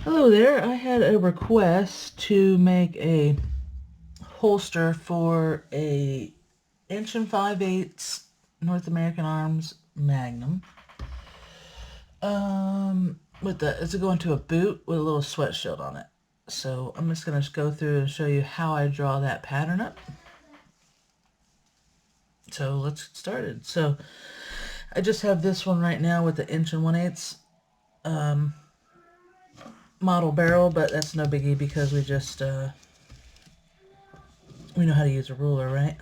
Hello there. I had a request to make a holster for a 1 5/8" North American Arms Magnum. It's going to a boot with a little sweat shield on it. So I'm just gonna go through and show you how I draw that pattern up. So let's get started. So I just have this one right now with the 1 1/8" model barrel, but that's no biggie because we know how to use a ruler, right?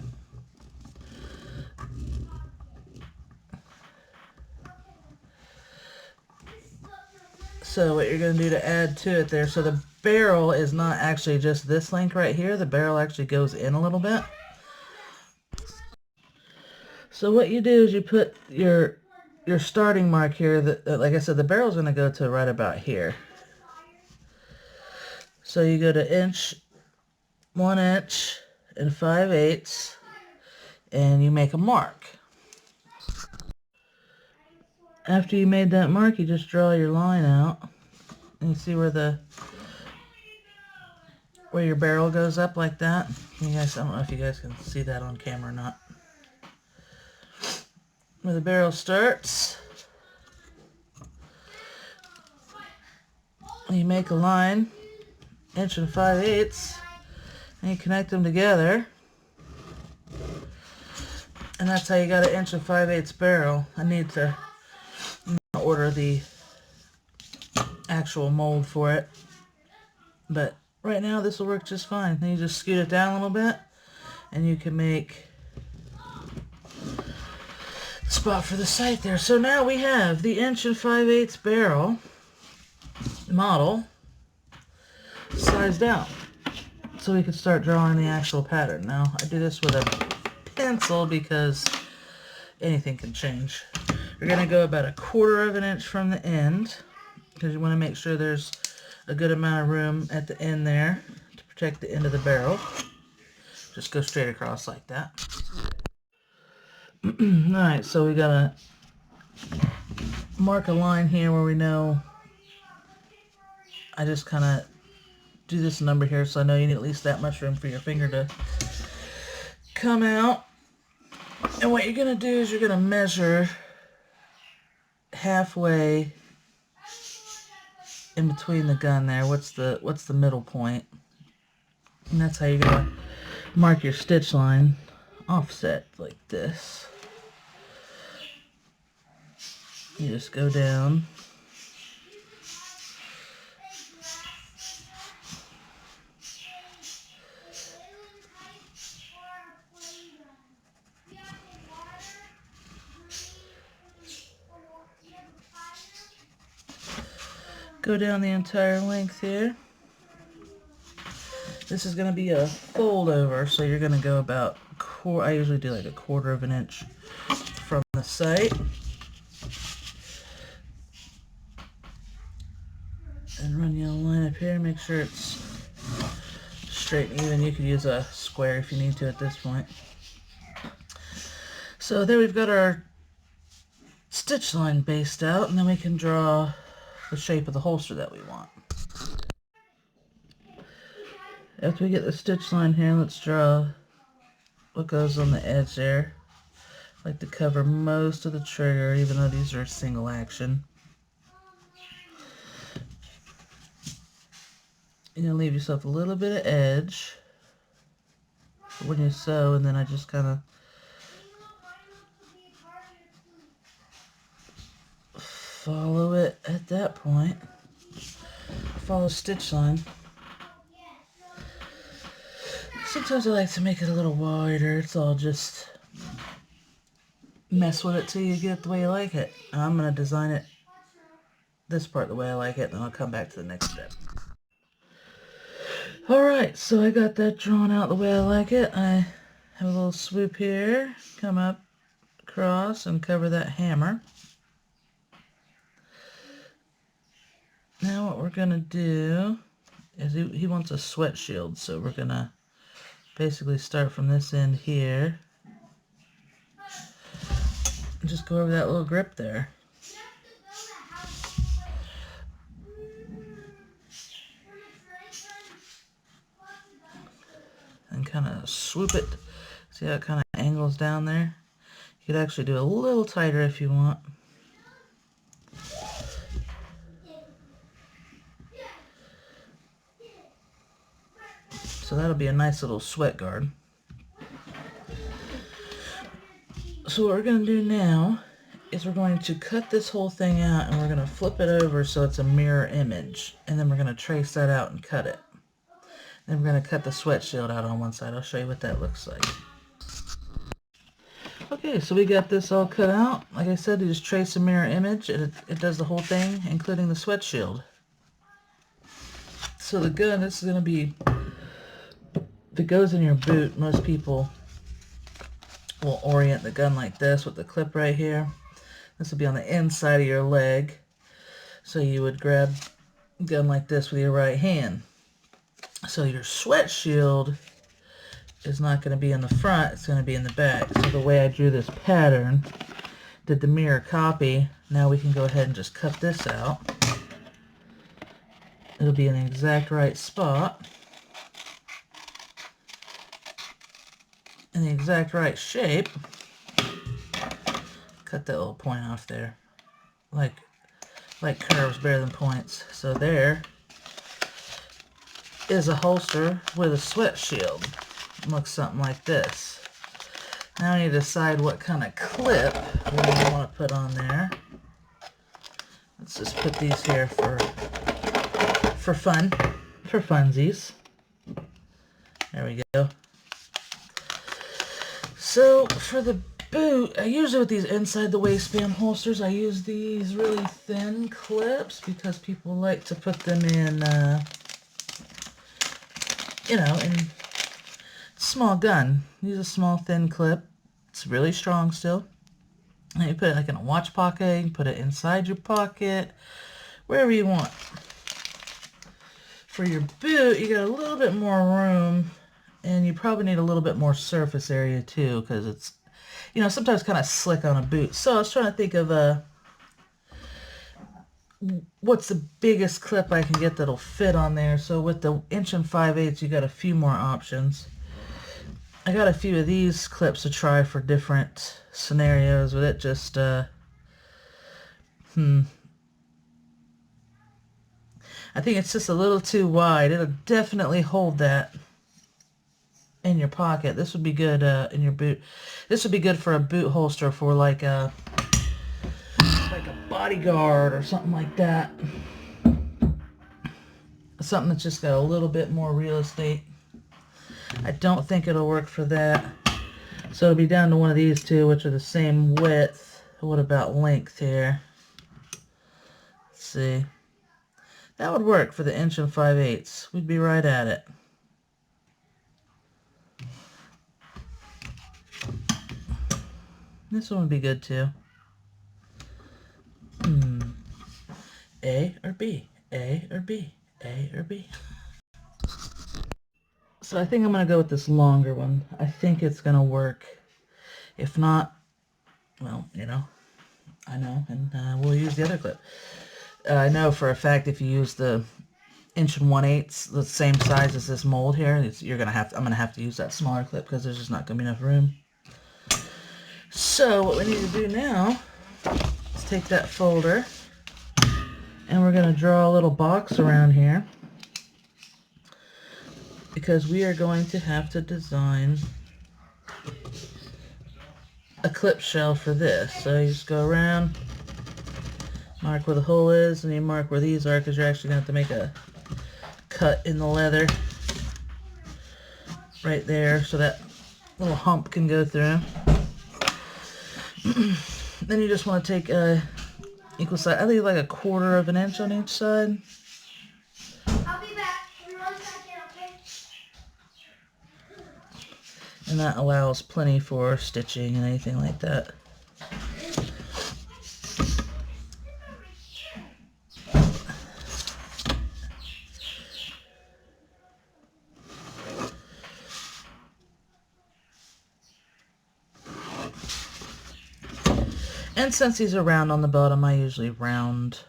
So what you're going to do to add to it there, so the barrel is not actually just this length right here. The barrel actually goes in a little bit. So what you do is you put your starting mark here. That, like I said, the barrel is going to go to right about here. So you go to 1 inch and 5/8, and you make a mark. After you made that mark, you just draw your line out, and you see where your barrel goes up like that. I don't know if you guys can see that on camera or not. Where the barrel starts, you make a line, 1 and 5/8, and you connect them together. And that's how you got an 1 and 5/8 barrel. I need to order the actual mold for it, but right now this will work just fine. Then you just scoot it down a little bit, and you can make a spot for the sight there. So now we have the 1 and 5/8 barrel model sized out, so we can start drawing the actual pattern. Now I do this with a pencil because anything can change. You're going to go about 1/4 of an inch from the end because you want to make sure there's a good amount of room at the end there to protect the end of the barrel. Just go straight across like that. Alright, so we gotta mark a line here where we know. I just kind of do this number here so I know you need at least that much room for your finger to come out. And what you're gonna do is you're gonna measure halfway in between the gun there. What's the middle point? And that's how you're gonna mark your stitch line, offset like this. You just go down. Go down the entire length here. This is going to be a fold over, so you're going to go about I usually do like 1/4 of an inch from the sight. And run your line up here, make sure it's straight and even. You could use a square if you need to at this point. So there we've got our stitch line based out, and then we can draw the shape of the holster that we want. After we get the stitch line here, let's draw what goes on the edge there. I like to cover most of the trigger, even though these are single action. You're going to leave yourself a little bit of edge when you sew, and then I just kind of follow it at that point. Follow stitch line. Sometimes I like to make it a little wider. It's all just mess with it till you get it the way you like it. And I'm going to design it, this part, the way I like it, and then I'll come back to the next step. Alright, so I got that drawn out the way I like it. I have a little swoop here, come up across and cover that hammer. Now what we're going to do is he wants a sweat shield, so we're going to basically start from this end here and just go over that little grip there. kind of swoop it. See how it kind of angles down there? You could actually do it a little tighter if you want. So that'll be a nice little sweat guard. So what we're going to do now is we're going to cut this whole thing out and we're going to flip it over so it's a mirror image. And then we're going to trace that out and cut it. Then we're going to cut the sweat shield out on one side. I'll show you what that looks like. Okay, so we got this all cut out. Like I said, you just trace a mirror image and it does the whole thing, including the sweat shield. So the gun, this is going to be, if it goes in your boot, most people will orient the gun like this with the clip right here. This will be on the inside of your leg. So you would grab a gun like this with your right hand. So your sweat shield is not going to be in the front, it's going to be in the back. So the way I drew this pattern, did the mirror copy, now we can go ahead and just cut this out. It'll be in the exact right spot, in the exact right shape. Cut that little point off there. Like curves better than points. So there is a holster with a sweat shield. It looks something like this. Now I need to decide what kind of clip we want to put on there. Let's just put these here for fun, for funsies. There we go. So for the boot, I usually with these inside the waistband holsters, I use these really thin clips because people like to put them in, you know, in small gun. Use a small thin clip. It's really strong still. And you put it like in a watch pocket, you can put it inside your pocket, wherever you want. For your boot, you got a little bit more room, and you probably need a little bit more surface area too, because it's, you know, sometimes kind of slick on a boot. So I was trying to think of what's the biggest clip I can get that'll fit on there. So with the 1 5/8, you got a few more options. I got a few of these clips to try for different scenarios with it. Just I think it's just a little too wide. It'll definitely hold that in your pocket. This would be good in your boot. This would be good for a boot holster for like a bodyguard or something like that. Something that's just got a little bit more real estate. I don't think it'll work for that. So it'll be down to one of these two, which are the same width. What about length here? Let's see. That would work for the 1 5/8. We'd be right at it. This one would be good too. A or B? A or B? A or B? So I think I'm going to go with this longer one. I think it's going to work. If not, well, you know, I know, and we'll use the other clip. I know for a fact if you use the 1 1/8, the same size as this mold here, I'm going to have to use that smaller clip because there's just not going to be enough room. So what we need to do now is take that folder and we're going to draw a little box around here because we are going to have to design a clip shell for this. So you just go around, mark where the hole is, and you mark where these are because you're actually going to have to make a cut in the leather right there so that little hump can go through. Then you just want to take a equal side, I think like 1/4 of an inch on each side. I'll be back. Give me 1 second, okay? And that allows plenty for stitching and anything like that. And since these are round on the bottom, I usually round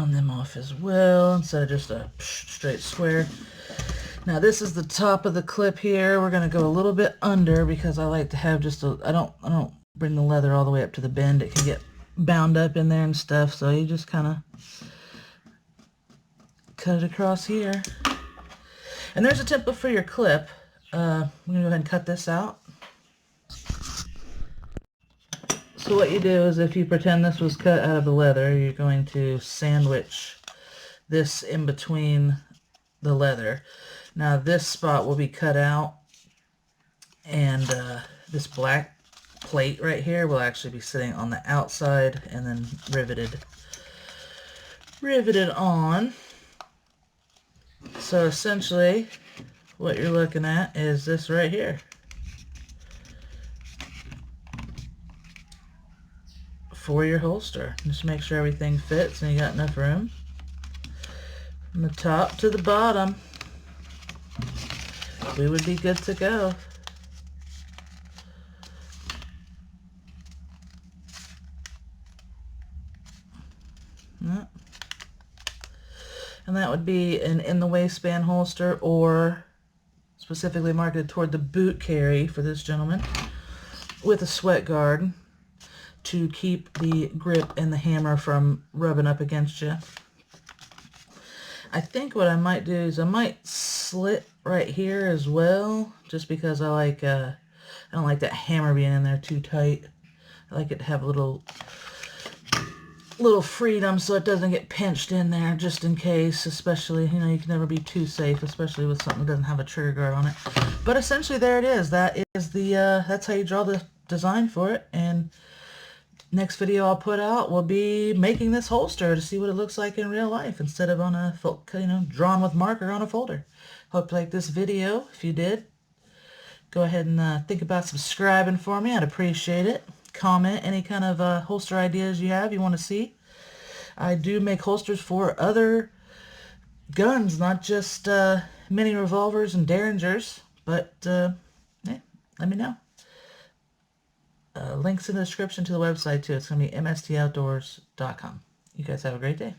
round them off as well instead of just a straight square. Now this is the top of the clip here. We're going to go a little bit under because I like to have just a, I don't bring the leather all the way up to the bend. It can get bound up in there and stuff, so you just kind of cut it across here. And there's a template for your clip. I'm going to go ahead and cut this out. So what you do is, if you pretend this was cut out of the leather, you're going to sandwich this in between the leather. Now this spot will be cut out, and this black plate right here will actually be sitting on the outside and then riveted on. So essentially what you're looking at is this right here. For your holster. Just make sure everything fits and you got enough room. From the top to the bottom, we would be good to go. And that would be an in the waistband holster, or specifically marketed toward the boot carry for this gentleman, with a sweat guard to keep the grip and the hammer from rubbing up against you. I think what I might do is I might slit right here as well, just because I like I don't like that hammer being in there too tight. I like it to have a little freedom so it doesn't get pinched in there, just in case. Especially, you know, you can never be too safe, especially with something that doesn't have a trigger guard on it. But essentially there it is. That is the that's how you draw the design for it. And next video I'll put out will be making this holster to see what it looks like in real life instead of on a, you know, drawn with marker on a folder. Hope you liked this video. If you did, go ahead and think about subscribing for me. I'd appreciate it. Comment any kind of holster ideas you have you want to see. I do make holsters for other guns, not just mini revolvers and derringers, but yeah, let me know. Links in the description to the website too. It's going to be mstoutdoors.com. You guys have a great day.